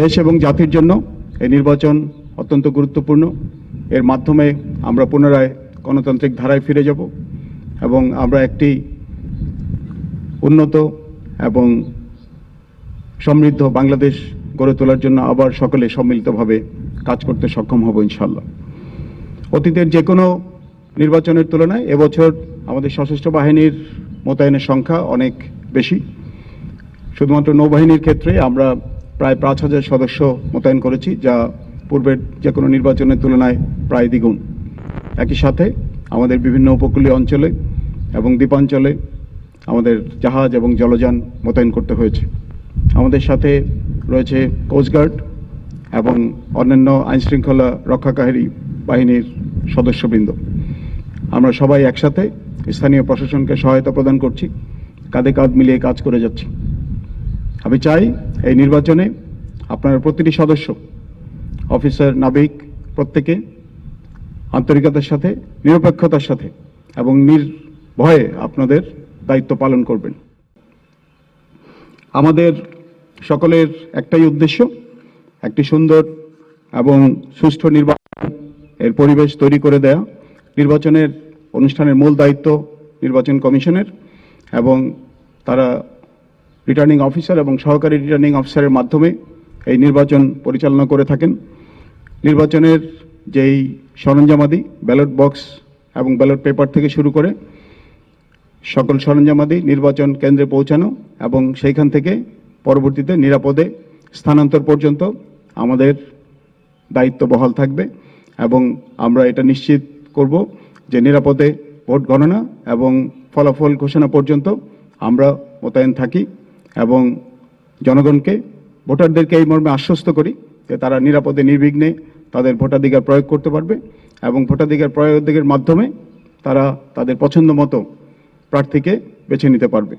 দেশ এবং জাতির জন্য এই নির্বাচন অত্যন্ত গুরুত্বপূর্ণ। এর মাধ্যমে আমরা পুনরায় গণতান্ত্রিক ধারায় ফিরে যাব এবং আমরা একটি উন্নত এবং সমৃদ্ধ বাংলাদেশ গড়ে তোলার জন্য আবার সকলে সম্মিলিতভাবে কাজ করতে সক্ষম হব ইনশাআল্লাহ। অতীতের যে কোনো নির্বাচনের তুলনায় এবছর আমাদের সশস্ত্র বাহিনীর মোতায়েনের সংখ্যা অনেক বেশি। শুধুমাত্র নৌবাহিনীর ক্ষেত্রে আমরা প্রায় 5,000 সদস্য মোতায়েন করেছি, যা পূর্বের যে কোনো নির্বাচনের তুলনায় প্রায় দ্বিগুণ। একই সাথে আমাদের বিভিন্ন উপকূলীয় অঞ্চলে এবং দ্বীপাঞ্চলে আমাদের জাহাজ এবং জলযান মোতায়েন করতে হয়েছে। আমাদের সাথে রয়েছে কোস্টগার্ড এবং অন্যান্য আইনশৃঙ্খলা রক্ষাকারী বাহিনীর সদস্যবৃন্দ। আমরা সবাই একসাথে স্থানীয় প্রশাসনকে সহায়তা প্রদান করছি, কাঁধে কাঁধ মিলিয়ে কাজ করে যাচ্ছি। আমি চাই এই নির্বাচনে আপনার প্রতিটি সদস্য, অফিসার, নাবিক প্রত্যেকে আন্তরিকতার সাথে, নিরপেক্ষতার সাথে এবং নির্ভয়ে আপনাদের দায়িত্ব পালন করবেন। আমাদের সকলের একটাই উদ্দেশ্য, একটি সুন্দর এবং সুষ্ঠু নির্বাচন এর পরিবেশ তৈরি করে দেয়া। নির্বাচনের অনুষ্ঠানের মূল দায়িত্ব নির্বাচন কমিশনের এবং তারা রিটার্নিং অফিসার এবং সহকারী রিটার্নিং অফিসারের মাধ্যমে এই নির্বাচন পরিচালনা করে থাকেন। নির্বাচনের যেই সরঞ্জামাদি, ব্যালট বক্স এবং ব্যালট পেপার থেকে শুরু করে সকল সরঞ্জামাদি নির্বাচন কেন্দ্রে পৌঁছানো এবং সেইখান থেকে পরবর্তীতে নিরাপদে স্থানান্তর পর্যন্ত আমাদের দায়িত্ব বহাল থাকবে এবং আমরা এটা নিশ্চিত করব যে নিরাপদে ভোট গণনা এবং ফলাফল ঘোষণা পর্যন্ত আমরা মোতায়েন থাকি এবং জনগণকে, ভোটারদেরকে এই মর্মে আশ্বস্ত করি যে তারা নিরাপদে নির্বিঘ্নে তাদের ভোটাধিকার প্রয়োগ করতে পারবে এবং ভোটাধিকার প্রয়োগের মাধ্যমে তারা তাদের পছন্দ মতো প্রার্থীকে বেছে নিতে পারবে।